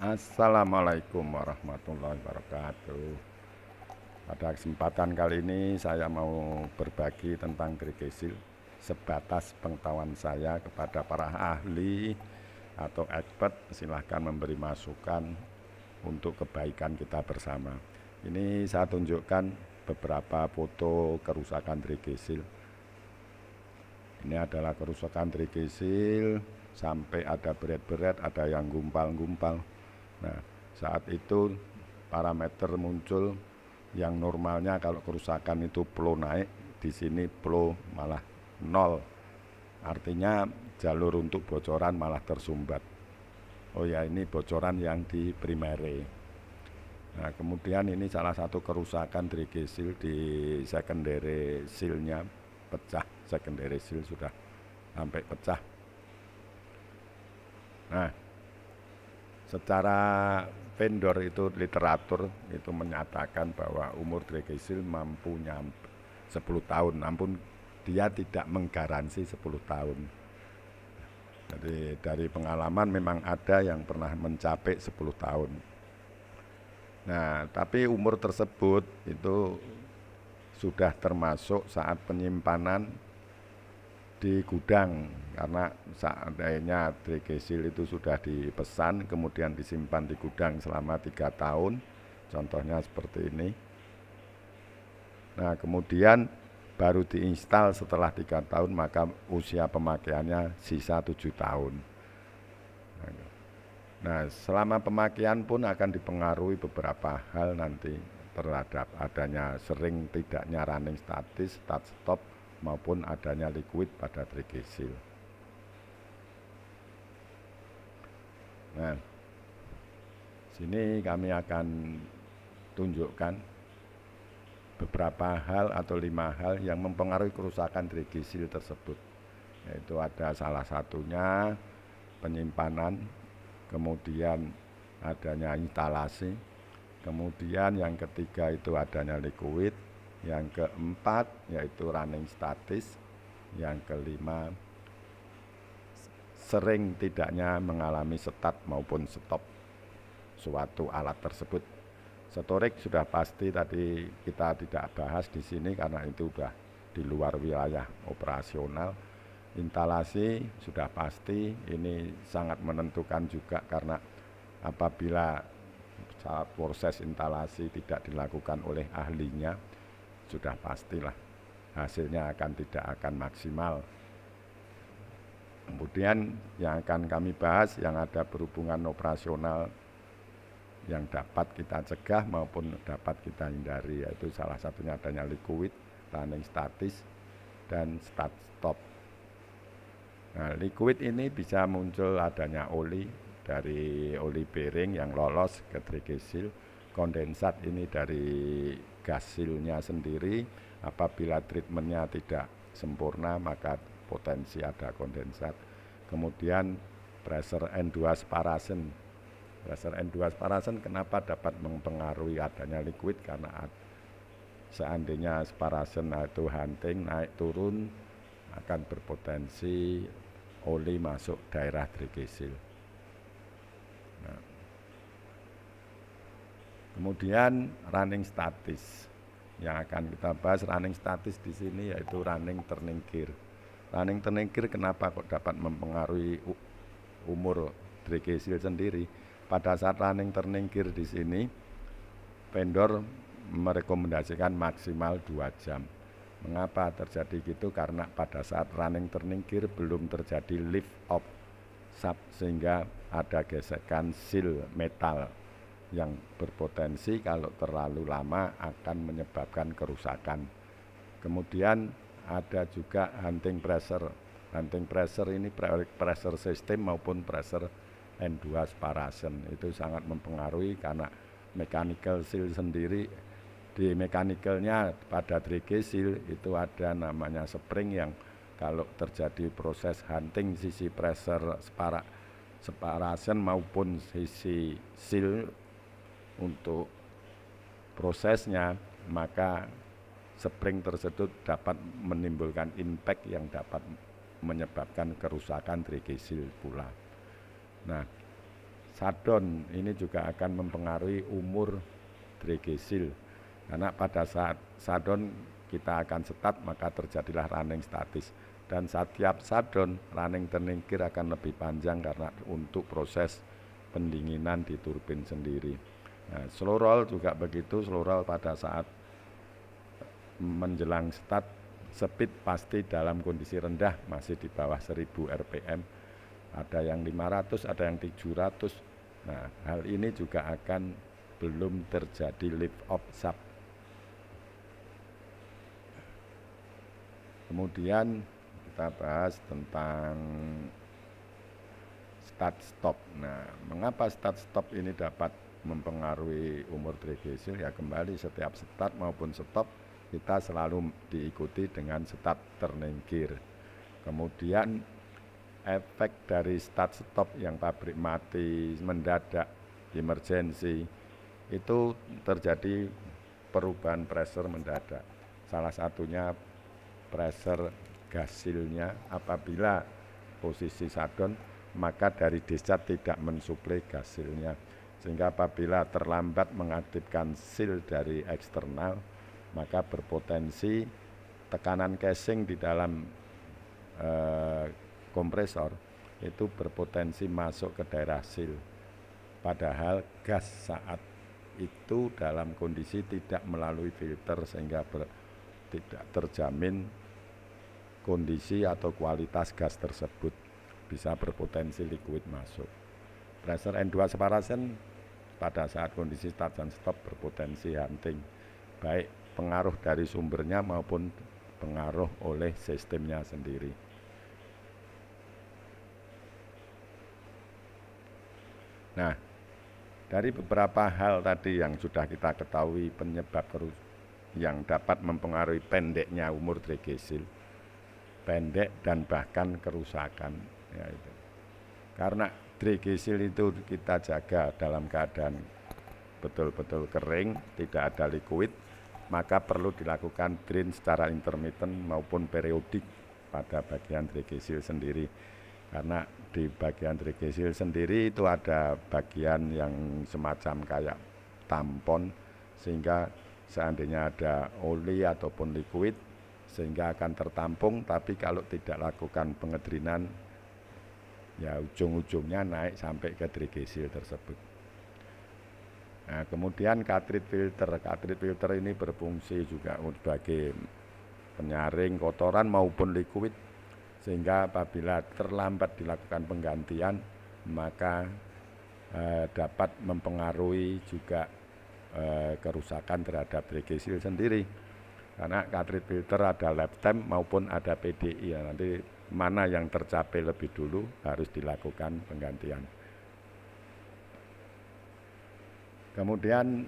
Assalamualaikum warahmatullahi wabarakatuh. Pada kesempatan kali ini saya mau berbagi tentang Gregesil sebatas pengetahuan saya kepada para ahli atau expert. Silahkan memberi masukan untuk kebaikan kita bersama. Ini saya tunjukkan beberapa foto kerusakan Gregesil. Ini adalah kerusakan Gregesil sampai ada beret-beret, ada yang gumpal-gumpal. Nah, saat itu parameter muncul yang normalnya kalau kerusakan itu flow naik, di sini flow malah nol. Artinya jalur untuk bocoran malah tersumbat. Oh ya, ini bocoran yang di primary. Nah, kemudian ini salah satu kerusakan Gregesil di secondary seal-nya pecah. Secondary seal sudah sampai pecah. Nah, secara vendor itu literatur itu menyatakan bahwa umur Gregesil mampu nyampe 10 tahun, namun dia tidak menggaransi 10 tahun. Jadi dari pengalaman memang ada yang pernah mencapai 10 tahun. Nah, tapi umur tersebut itu sudah termasuk saat penyimpanan di gudang, karena seandainya Gregesil itu sudah dipesan kemudian disimpan di gudang selama 3 tahun, contohnya seperti ini. Nah, kemudian baru diinstal setelah 3 tahun, maka usia pemakaiannya sisa 7 tahun. Nah, selama pemakaian pun akan dipengaruhi beberapa hal nanti terhadap adanya sering tidaknya running statis, start stop, maupun adanya liquid pada Gregesil. Nah, sini kami akan tunjukkan beberapa hal atau 5 hal yang mempengaruhi kerusakan Gregesil tersebut. Yaitu ada salah satunya penyimpanan, kemudian adanya instalasi, kemudian yang ketiga itu adanya liquid, yang keempat yaitu running statis, yang kelima sering tidaknya mengalami start maupun stop suatu alat tersebut. Storik sudah pasti tadi kita tidak bahas di sini karena itu sudah di luar wilayah operasional. Instalasi sudah pasti, ini sangat menentukan juga karena apabila saat proses instalasi tidak dilakukan oleh ahlinya, sudah pastilah hasilnya tidak akan maksimal. Kemudian yang akan kami bahas yang ada berhubungan operasional yang dapat kita cegah maupun dapat kita hindari, yaitu salah satunya adanya liquid, running statis, dan start stop. Nah, liquid ini bisa muncul adanya oli dari oli bearing yang lolos ke Gregesil, kondensat ini dari gas sealnya sendiri. Apabila treatmentnya tidak sempurna maka potensi ada kondensat. Kemudian pressure N2 separation. Pressure N2 separation kenapa dapat mempengaruhi adanya liquid? Karena seandainya separation itu hunting naik turun akan berpotensi oli masuk daerah Gregesil. Nah, kemudian running statis yang akan kita bahas. Running statis di sini yaitu running turning gear. Running turning gear kenapa kok dapat mempengaruhi umur Gregesil sendiri? Pada saat running turning gear di sini vendor merekomendasikan maksimal 2 jam. Mengapa terjadi gitu? Karena pada saat running turning gear belum terjadi lift off sub, sehingga ada gesekan seal metal yang berpotensi kalau terlalu lama akan menyebabkan kerusakan. Kemudian ada juga hunting pressure. Hunting pressure ini pressure system maupun pressure N2 separation itu sangat mempengaruhi karena mechanical seal sendiri. Di mechanical-nya pada Gregesil itu ada namanya spring yang kalau terjadi proses hunting sisi pressure separation maupun sisi seal untuk prosesnya, maka spring tersebut dapat menimbulkan impact yang dapat menyebabkan kerusakan Gregesil pula. Nah, shutdown ini juga akan mempengaruhi umur draggle karena pada saat shutdown kita akan start maka terjadilah running statis, dan setiap shutdown running turning gear akan lebih panjang karena untuk proses pendinginan di turbin sendiri. Nah, slow roll juga begitu. Slow roll pada saat menjelang start speed pasti dalam kondisi rendah, masih di bawah 1000 rpm, ada yang 500, ada yang 700. Nah, hal ini juga akan belum terjadi lift off shaft. Kemudian kita bahas tentang start stop. Nah, mengapa start stop ini dapat mempengaruhi umur draggle? Ya kembali, setiap start maupun stop kita selalu diikuti dengan start turning gear. Kemudian efek dari start stop yang pabrik mati mendadak, emergency, itu terjadi perubahan pressure mendadak. Salah satunya pressure gas seal-nya apabila posisi shutdown, maka dari discharge tidak mensuplai gas seal-nya, sehingga apabila terlambat mengaktifkan seal dari eksternal, maka berpotensi tekanan casing di dalam kompresor itu berpotensi masuk ke daerah seal, padahal gas saat itu dalam kondisi tidak melalui filter, sehingga tidak terjamin kondisi atau kualitas gas tersebut, bisa berpotensi liquid masuk. Pressure N2 separation pada saat kondisi start dan stop berpotensi hunting, baik pengaruh dari sumbernya maupun pengaruh oleh sistemnya sendiri. Nah, dari beberapa hal tadi yang sudah kita ketahui penyebab yang dapat mempengaruhi pendeknya umur draggle, pendek dan bahkan kerusakan, ya itu. Karena draggle itu kita jaga dalam keadaan betul-betul kering, tidak ada liquid, maka perlu dilakukan drain secara intermittent maupun periodik pada bagian draggle sendiri. Karena di bagian draggle sendiri itu ada bagian yang semacam kayak tampon, sehingga seandainya ada oli ataupun liquid sehingga akan tertampung, tapi kalau tidak lakukan pengedrinan ya ujung-ujungnya naik sampai ke draggle tersebut. Nah, kemudian cartridge filter ini berfungsi juga sebagai penyaring kotoran maupun liquid, sehingga apabila terlambat dilakukan penggantian maka dapat mempengaruhi juga kerusakan terhadap draggle sendiri. Karena cartridge filter ada lifetime maupun ada PDI, ya, nanti mana yang tercapai lebih dulu harus dilakukan penggantian. Kemudian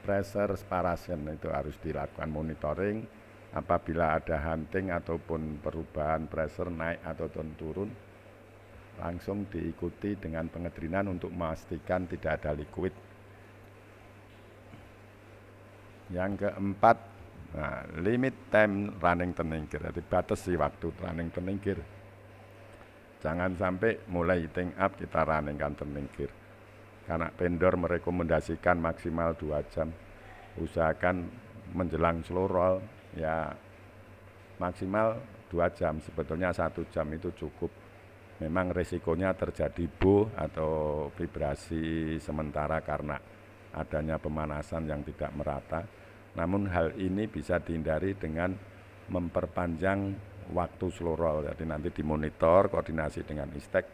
pressure separation itu harus dilakukan monitoring. Apabila ada hunting ataupun perubahan pressure naik atau turun, langsung diikuti dengan pengedrinan untuk memastikan tidak ada liquid. Yang keempat, limit time running turning gear, jadi batasi waktu running turning gear. Jangan sampai mulai heating up kita runningkan turning gear, karena vendor merekomendasikan maksimal 2 jam. Usahakan menjelang slow roll ya maksimal 2 jam, sebetulnya 1 jam itu cukup. Memang resikonya terjadi bow atau vibrasi sementara karena adanya pemanasan yang tidak merata. Namun hal ini bisa dihindari dengan memperpanjang waktu slow roll. Jadi nanti dimonitor koordinasi dengan istek,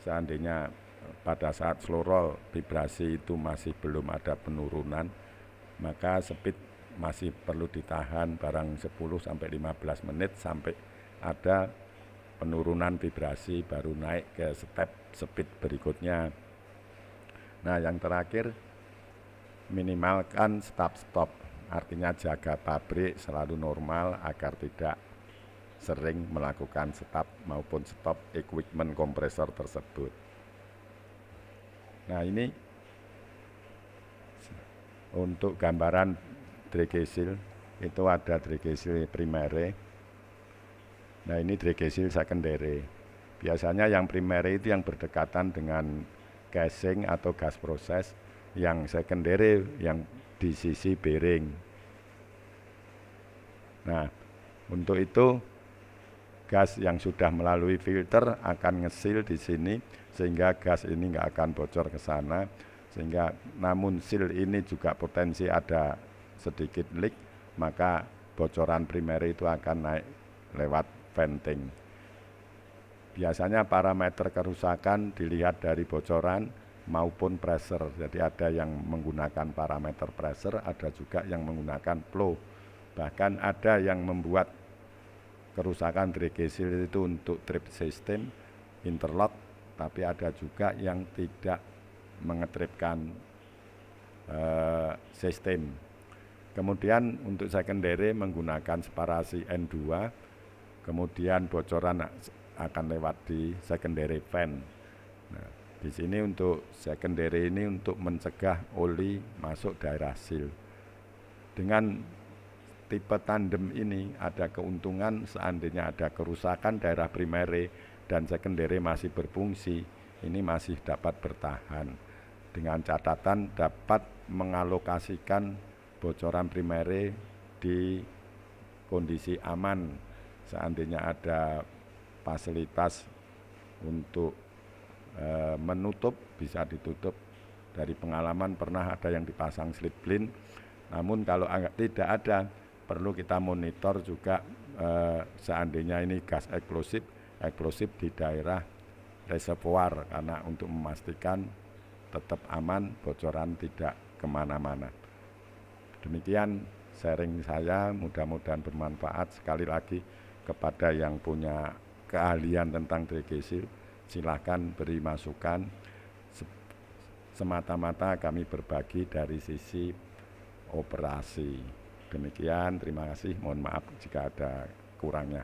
seandainya pada saat slow roll vibrasi itu masih belum ada penurunan, maka speed masih perlu ditahan barang 10-15 menit sampai ada penurunan vibrasi, baru naik ke step speed berikutnya. Nah, yang terakhir, minimalkan stop, artinya jaga pabrik selalu normal agar tidak sering melakukan stop maupun stop equipment kompresor tersebut. Nah, ini untuk gambaran draggle, itu ada draggle primary. Nah, ini draggle secondary. Biasanya yang primary itu yang berdekatan dengan casing atau gas proses, yang secondary yang di sisi bearing. Nah, untuk itu gas yang sudah melalui filter akan ngesil di sini sehingga gas ini nggak akan bocor ke sana, sehingga namun seal ini juga potensi ada sedikit leak, maka bocoran primer itu akan naik lewat venting. Biasanya parameter kerusakan dilihat dari bocoran maupun pressure. Jadi ada yang menggunakan parameter pressure, ada juga yang menggunakan flow. Bahkan ada yang membuat kerusakan dragage seal itu untuk trip system, interlock, tapi ada juga yang tidak mengetripkan sistem. Kemudian untuk secondary menggunakan separasi N2, kemudian bocoran akan lewat di secondary fan. Nah, di sini untuk secondary ini untuk mencegah oli masuk daerah seal. Dengan tipe tandem ini ada keuntungan seandainya ada kerusakan daerah primary dan secondary masih berfungsi, ini masih dapat bertahan. Dengan catatan dapat mengalokasikan bocoran primary di kondisi aman. Seandainya ada fasilitas untuk menutup, bisa ditutup. Dari pengalaman pernah ada yang dipasang slip link, namun kalau tidak ada, perlu kita monitor juga seandainya ini gas eksplosif di daerah reservoir, karena untuk memastikan tetap aman, bocoran tidak kemana-mana. Demikian sharing saya, mudah-mudahan bermanfaat. Sekali lagi kepada yang punya keahlian tentang dragage seal, silahkan beri masukan. Semata-mata kami berbagi dari sisi operasi. Demikian, terima kasih. Mohon maaf jika ada kurangnya.